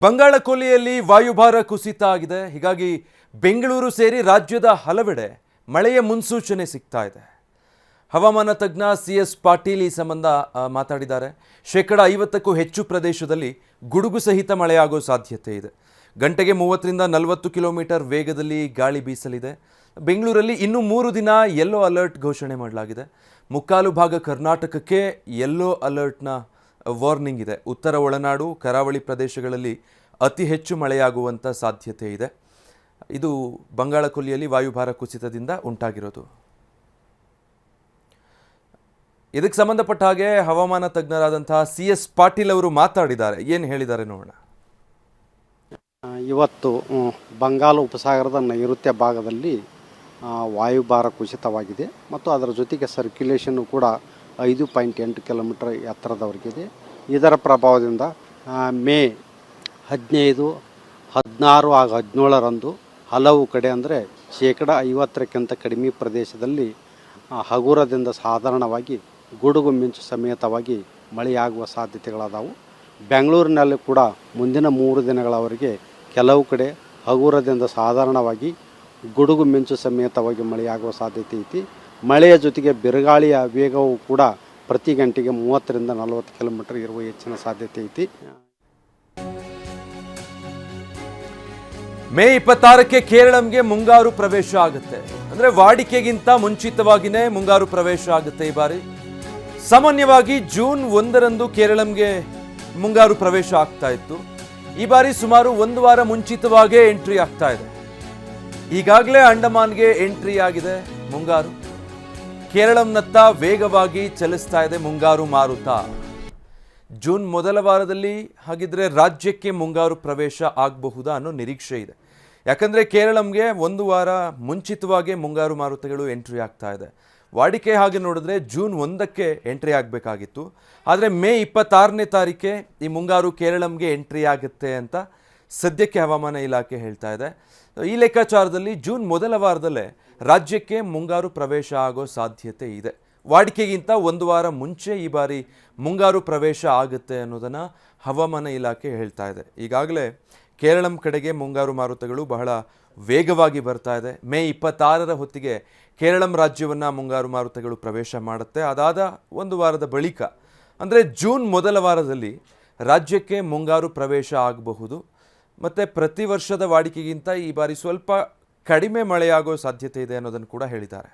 ಬಂಗಾಳಕೊಲ್ಲಿಯಲ್ಲಿ ವಾಯುಭಾರ ಕುಸಿತ ಆಗಿದೆ. ಹೀಗಾಗಿ ಬೆಂಗಳೂರು ಸೇರಿ ರಾಜ್ಯದ ಹಲವೆಡೆ ಮಳೆಯ ಮುನ್ಸೂಚನೆ ಸಿಗ್ತಾ ಇದೆ. ಹವಾಮಾನ ತಜ್ಞ CS ಪಾಟೀಲ್ ಈ ಸಂಬಂಧ ಮಾತಾಡಿದ್ದಾರೆ. 50%ಕ್ಕೂ ಹೆಚ್ಚು ಪ್ರದೇಶದಲ್ಲಿ ಗುಡುಗು ಸಹಿತ ಮಳೆಯಾಗೋ ಸಾಧ್ಯತೆ ಇದೆ. ಗಂಟೆಗೆ 30ರಿಂದ 40 ಕಿಲೋಮೀಟರ್ ವೇಗದಲ್ಲಿ ಗಾಳಿ ಬೀಸಲಿದೆ. ಬೆಂಗಳೂರಲ್ಲಿ ಇನ್ನೂ 3 ದಿನ ಯೆಲ್ಲೋ ಅಲರ್ಟ್ ಘೋಷಣೆ ಮಾಡಲಾಗಿದೆ. ಮುಕ್ಕಾಲು ಭಾಗ ಕರ್ನಾಟಕಕ್ಕೆ ಯೆಲ್ಲೋ ಅಲರ್ಟ್ನ ವಾರ್ನಿಂಗ್ ಇದೆ. ಉತ್ತರ ಒಳನಾಡು, ಕರಾವಳಿ ಪ್ರದೇಶಗಳಲ್ಲಿ ಅತಿ ಹೆಚ್ಚು ಮಳೆಯಾಗುವಂಥ ಸಾಧ್ಯತೆ ಇದೆ. ಇದು ಬಂಗಾಳಕೊಲ್ಲಿಯಲ್ಲಿ ವಾಯುಭಾರ ಕುಸಿತದಿಂದ ಉಂಟಾಗಿರೋದು. ಇದಕ್ಕೆ ಸಂಬಂಧಪಟ್ಟ ಹಾಗೆ ಹವಾಮಾನ ತಜ್ಞರಾದಂತಹ CS ಪಾಟೀಲ್ ಅವರು ಮಾತಾಡಿದ್ದಾರೆ. ಏನು ಹೇಳಿದ್ದಾರೆ ನೋಡೋಣ. ಇವತ್ತು ಬಂಗಾಳ ಉಪಸಾಗರದ ನೈಋತ್ಯ ಭಾಗದಲ್ಲಿ ವಾಯುಭಾರ ಕುಸಿತವಾಗಿದೆ ಮತ್ತು ಅದರ ಜೊತೆಗೆ ಸರ್ಕ್ಯುಲೇಷನ್ನು ಕೂಡ 5.8 ಕಿಲೋಮೀಟರ್ ಎತ್ತರದವರೆಗಿದೆ. ಇದರ ಪ್ರಭಾವದಿಂದ ಮೇ 15, 16 ಹಾಗೂ 17ರಂದು ಹಲವು ಕಡೆ ಅಂದರೆ 50%ಕ್ಕಿಂತ ಕಡಿಮೆ ಪ್ರದೇಶದಲ್ಲಿ ಹಗುರದಿಂದ ಸಾಧಾರಣವಾಗಿ ಗುಡುಗು ಮಿಂಚು ಸಮೇತವಾಗಿ ಮಳೆಯಾಗುವ ಸಾಧ್ಯತೆಗಳಾದವು. ಬೆಂಗಳೂರಿನಲ್ಲಿ ಕೂಡ ಮುಂದಿನ 3 ದಿನಗಳವರೆಗೆ ಕೆಲವು ಕಡೆ ಹಗುರದಿಂದ ಸಾಧಾರಣವಾಗಿ ಗುಡುಗು ಮಿಂಚು ಸಮೇತವಾಗಿ ಮಳೆಯಾಗುವ ಸಾಧ್ಯತೆ ಐತಿ. ಮಳೆಯ ಜೊತೆಗೆ ಬಿರುಗಾಳಿಯ ವೇಗವು ಕೂಡ ಪ್ರತಿ ಗಂಟೆಗೆ 30ರಿಂದ 40 ಕಿಲೋಮೀಟರ್ ಇರುವ ಹೆಚ್ಚಿನ ಸಾಧ್ಯತೆ ಐತಿ. ಮೇ 26ಕ್ಕೆ ಕೇರಳಂಗೆ ಮುಂಗಾರು ಪ್ರವೇಶ ಆಗುತ್ತೆ. ಅಂದರೆ ವಾಡಿಕೆಗಿಂತ ಮುಂಚಿತವಾಗಿಯೇ ಮುಂಗಾರು ಪ್ರವೇಶ ಆಗುತ್ತೆ ಈ ಬಾರಿ. ಸಾಮಾನ್ಯವಾಗಿ ಜೂನ್ 1ರಂದು ಕೇರಳಂಗೆ ಮುಂಗಾರು ಪ್ರವೇಶ ಆಗ್ತಾ ಇತ್ತು. ಈ ಬಾರಿ ಸುಮಾರು 1 ವಾರ ಮುಂಚಿತವಾಗೇ ಎಂಟ್ರಿ ಆಗ್ತಾ ಇದೆ. ಈಗಾಗಲೇ ಅಂಡಮಾನ್ಗೆ ಎಂಟ್ರಿ ಆಗಿದೆ ಮುಂಗಾರು. ಕೇರಳಂನತ್ತ ವೇಗವಾಗಿ ಚಲಿಸ್ತಾ ಇದೆ ಮುಂಗಾರು ಮಾರುತ. ಜೂನ್ ಮೊದಲ ವಾರದಲ್ಲಿ ಹಾಗಿದ್ರೆ ರಾಜ್ಯಕ್ಕೆ ಮುಂಗಾರು ಪ್ರವೇಶ ಆಗಬಹುದಾ ಅನ್ನೋ ನಿರೀಕ್ಷೆ ಇದೆ. ಯಾಕಂದರೆ ಕೇರಳಂಗೆ 1 ವಾರ ಮುಂಚಿತವಾಗಿ ಮುಂಗಾರು ಮಾರುತಗಳು ಎಂಟ್ರಿ ಆಗ್ತಾ ಇದೆ. ವಾಡಿಕೆ ಹಾಗೆ ನೋಡಿದ್ರೆ ಜೂನ್ 1ಕ್ಕೆ ಎಂಟ್ರಿ ಆಗಬೇಕಾಗಿತ್ತು. ಆದರೆ ಮೇ 26ನೇ ತಾರೀಕೆ ಈ ಮುಂಗಾರು ಕೇರಳಂಗೆ ಎಂಟ್ರಿ ಆಗುತ್ತೆ ಅಂತ ಸದ್ಯಕ್ಕೆ ಹವಾಮಾನ ಇಲಾಖೆ ಹೇಳ್ತಾ ಇದೆ. ಈ ಲೆಕ್ಕಾಚಾರದಲ್ಲಿ ಜೂನ್ ಮೊದಲ ವಾರದಲ್ಲೇ ರಾಜ್ಯಕ್ಕೆ ಮುಂಗಾರು ಪ್ರವೇಶ ಆಗೋ ಸಾಧ್ಯತೆ ಇದೆ. ವಾಡಿಕೆಗಿಂತ 1 ವಾರ ಮುಂಚೆ ಈ ಬಾರಿ ಮುಂಗಾರು ಪ್ರವೇಶ ಆಗುತ್ತೆ ಅನ್ನೋದನ್ನು ಹವಾಮಾನ ಇಲಾಖೆ ಹೇಳ್ತಾ ಇದೆ. ಈಗಾಗಲೇ ಕೇರಳಂ ಕಡೆಗೆ ಮುಂಗಾರು ಮಾರುತಗಳು ಬಹಳ ವೇಗವಾಗಿ ಬರ್ತಾ ಇದೆ. ಮೇ 26ರ ಹೊತ್ತಿಗೆ ಕೇರಳಂ ರಾಜ್ಯವನ್ನು ಮುಂಗಾರು ಮಾರುತಗಳು ಪ್ರವೇಶ ಮಾಡುತ್ತೆ. ಅದಾದ 1 ವಾರದ ಬಳಿಕ ಅಂದರೆ ಜೂನ್ ಮೊದಲ ವಾರದಲ್ಲಿ ರಾಜ್ಯಕ್ಕೆ ಮುಂಗಾರು ಪ್ರವೇಶ ಆಗಬಹುದು. ಮತ್ತು ಪ್ರತಿ ವರ್ಷದ ವಾಡಿಕೆಗಿಂತ ಈ ಬಾರಿ ಸ್ವಲ್ಪ ಕಡಿಮೆ ಮಳೆಯಾಗೋ ಸಾಧ್ಯತೆ ಇದೆ ಅನ್ನೋದನ್ನು ಕೂಡ ಹೇಳಿದ್ದಾರೆ.